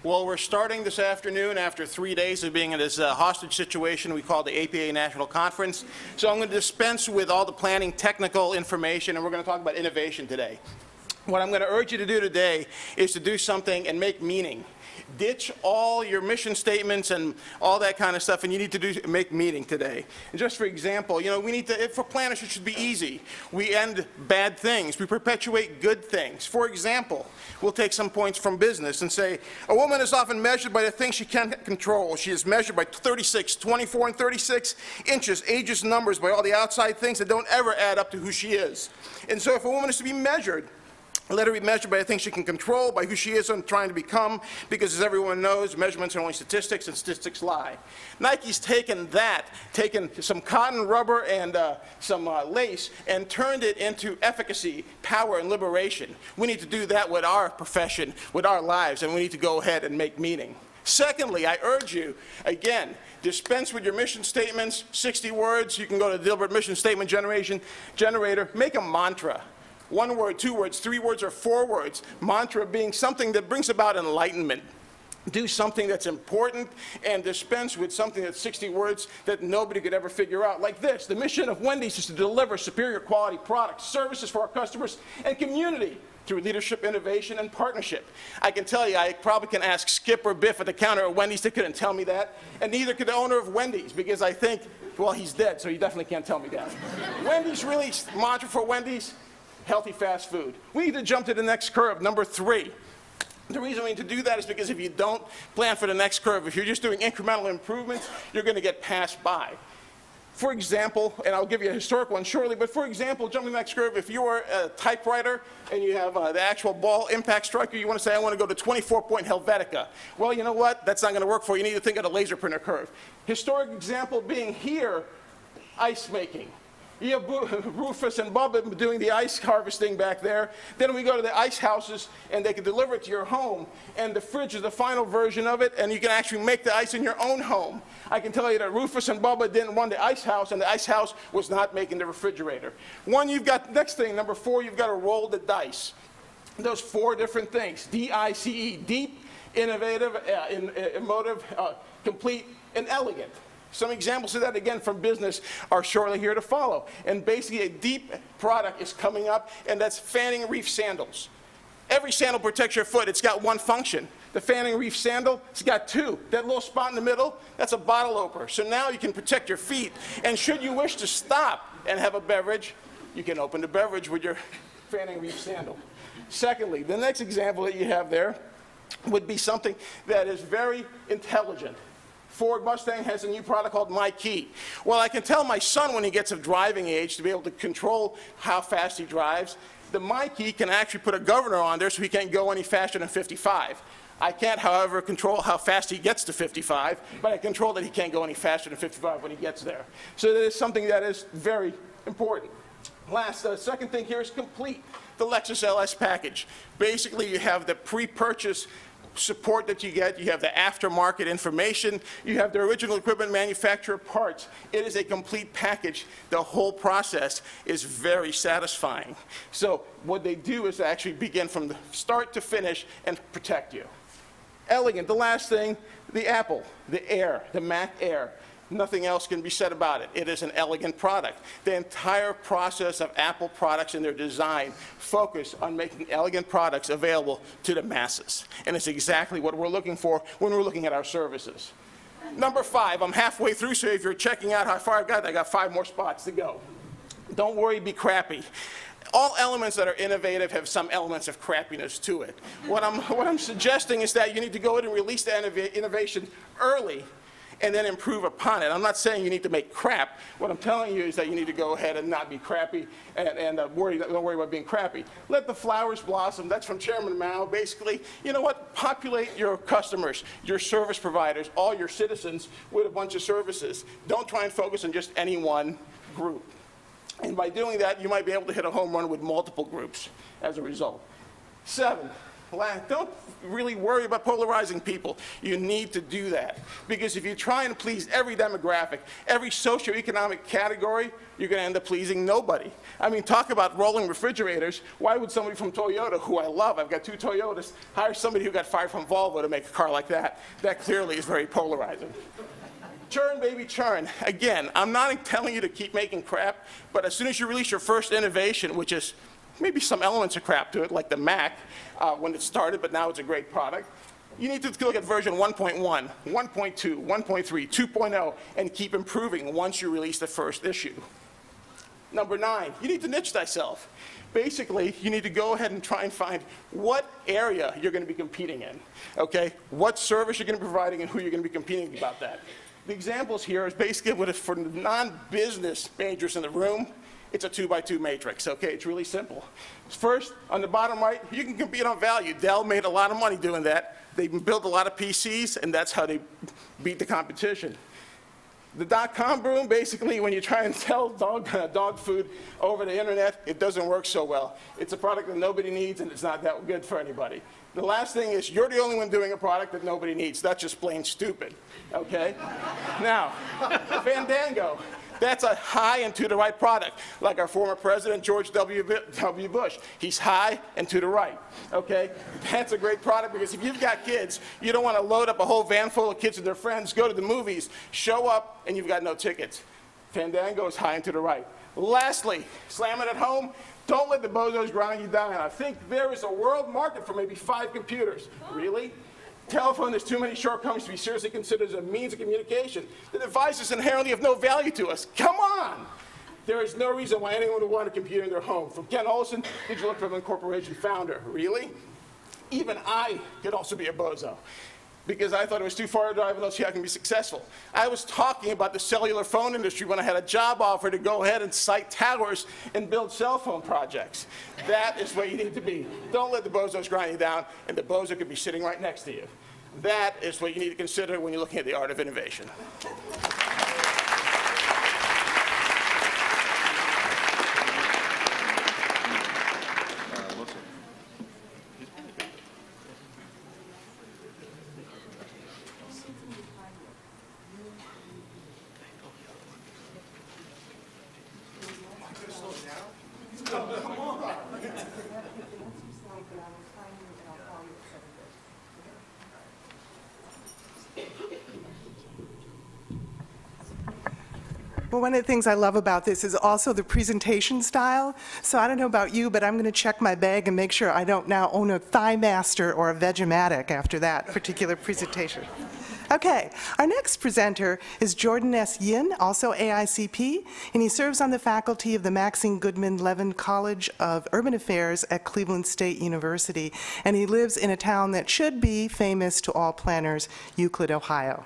Well, we're starting this afternoon after 3 days of being in this hostage situation we call the APA National Conference. So I'm going to dispense with all the planning technical information, and we're going to talk about innovation today. What I'm going to urge you to do today is to do something and make meaning. Ditch all your mission statements and all that kind of stuff, and you need to make meaning today. And just for example, you know, we need to, for planners, it should be easy. We end bad things. We perpetuate good things. For example, we'll take some points from business and say, a woman is often measured by the things she can't control. She is measured by 36, 24, and 36 inches, ages, numbers, by all the outside things that don't ever add up to who she is. And so if a woman is to be measured, let her be measured by the things she can control, by who she is and trying to become, because as everyone knows, measurements are only statistics, and statistics lie. Nike's taken some cotton, rubber, and some lace, and turned it into efficacy, power, and liberation. We need to do that with our profession, with our lives, and we need to go ahead and make meaning. Secondly, I urge you, again, dispense with your mission statements, 60 words. You can go to the Dilbert Mission Statement Generator. Make a mantra. 1 word, 2 words, 3 words, or 4 words. Mantra being something that brings about enlightenment. Do something that's important and dispense with something that's 60 words that nobody could ever figure out. Like this: the mission of Wendy's is to deliver superior quality products, services for our customers, and community through leadership, innovation, and partnership. I can tell you, I probably can ask Skip or Biff at the counter at Wendy's. They couldn't tell me that. And neither could the owner of Wendy's, because I think, well, he's dead, so he definitely can't tell me that. Wendy's really, mantra for Wendy's: healthy fast food. We need to jump to the next curve, number 3. The reason we need to do that is because if you don't plan for the next curve, if you're just doing incremental improvements, you're going to get passed by. For example, and I'll give you a historic one shortly, but for example, jumping to the next curve, if you are a typewriter and you have the actual ball impact striker, you want to say, I want to go to 24-point Helvetica. Well, you know what? That's not going to work for you. You need to think of the laser printer curve. Historic example being here, ice making. You have Rufus and Bubba doing the ice harvesting back there. Then we go to the ice houses, and they can deliver it to your home. And the fridge is the final version of it, and you can actually make the ice in your own home. I can tell you that Rufus and Bubba didn't run the ice house, and the ice house was not making the refrigerator. You've got, next thing, number 4, you've got to roll the dice. Those 4 different things: D-I-C-E, deep, innovative, emotive, complete, and elegant. Some examples of that, again, from business are shortly here to follow. And basically, a deep product is coming up, and that's fanning reef sandals. Every sandal protects your foot. It's got one function. The fanning reef sandal, it's got 2. That little spot in the middle, that's a bottle opener. So now you can protect your feet. And should you wish to stop and have a beverage, you can open the beverage with your fanning reef sandal. Secondly, the next example that you have there would be something that is very intelligent. Ford Mustang has a new product called My Key. Well, I can tell my son when he gets of driving age to be able to control how fast he drives. The My Key can actually put a governor on there so he can't go any faster than 55. I can't, however, control how fast he gets to 55, but I control that he can't go any faster than 55 when he gets there. So that is something that is very important. Last, second thing here is complete. The Lexus LS package. Basically, you have the pre-purchase support that you get, you have the aftermarket information, you have the original equipment manufacturer parts. It is a complete package. The whole process is very satisfying. So what they do is actually begin from the start to finish and protect you. Elegant, the last thing, the Apple, the Air, the Mac Air. Nothing else can be said about it. It is an elegant product. The entire process of Apple products and their design focus on making elegant products available to the masses. And it's exactly what we're looking for when we're looking at our services. Number 5, I'm halfway through, so if you're checking out how far I got 5 more spots to go. Don't worry, be crappy. All elements that are innovative have some elements of crappiness to it. What I'm suggesting is that you need to go in and release the innovation early and then improve upon it. I'm not saying you need to make crap. What I'm telling you is that you need to go ahead and not be crappy and don't worry about being crappy. Let the flowers blossom. That's from Chairman Mao. Basically, you know what? Populate your customers, your service providers, all your citizens with a bunch of services. Don't try and focus on just any one group. And by doing that, you might be able to hit a home run with multiple groups as a result. 7, Don't really worry about polarizing people. You need to do that. Because if you try and please every demographic, every socioeconomic category, you're going to end up pleasing nobody. I mean, talk about rolling refrigerators. Why would somebody from Toyota, who I love, I've got 2 Toyotas, hire somebody who got fired from Volvo to make a car like that? That clearly is very polarizing. Churn, baby, churn. Again, I'm not telling you to keep making crap, but as soon as you release your first innovation, which is maybe some elements of crap to it, like the Mac, when it started, but now it's a great product, you need to look at version 1.1, 1.2, 1.3, 2.0, and keep improving once you release the first issue. Number 9, you need to niche thyself. Basically, you need to go ahead and try and find what area you're going to be competing in, okay? What service you're going to be providing and who you're going to be competing about that. The examples here is basically for non-business majors in the room, it's a 2x2 matrix, okay? It's really simple. First, on the bottom right, you can compete on value. Dell made a lot of money doing that. They built a lot of PCs, and that's how they beat the competition. The dot-com boom, basically, when you try and sell dog food over the internet, it doesn't work so well. It's a product that nobody needs, and it's not that good for anybody. The last thing is you're the only one doing a product that nobody needs. That's just plain stupid, okay? Now, Fandango. That's a high and to the right product, like our former president, George W. Bush. He's high and to the right, okay? That's a great product because if you've got kids, you don't want to load up a whole van full of kids and their friends, go to the movies, show up, and you've got no tickets. Fandango is high and to the right. Lastly, slam it at home. Don't let the bozos grind you down. I think there is a world market for maybe 5 computers. Really? Telephone has too many shortcomings to be seriously considered as a means of communication. The device is inherently of no value to us. Come on! There is no reason why anyone would want a computer in their home. From Ken Olsen, Digital Equipment Corporation founder. Really? Even I could also be a bozo, because I thought it was too far to drive and let's see how I can be successful. I was talking about the cellular phone industry when I had a job offer to go ahead and site towers and build cell phone projects. That is where you need to be. Don't let the bozos grind you down, and the bozo could be sitting right next to you. That is what you need to consider when you're looking at the art of innovation. Well, one of the things I love about this is also the presentation style. So I don't know about you, but I'm going to check my bag and make sure I don't now own a ThyMaster or a Vegematic after that particular presentation. Okay, our next presenter is Jordan S. Yin, also AICP, and he serves on the faculty of the Maxine Goodman Levin College of Urban Affairs at Cleveland State University, and he lives in a town that should be famous to all planners, Euclid, Ohio.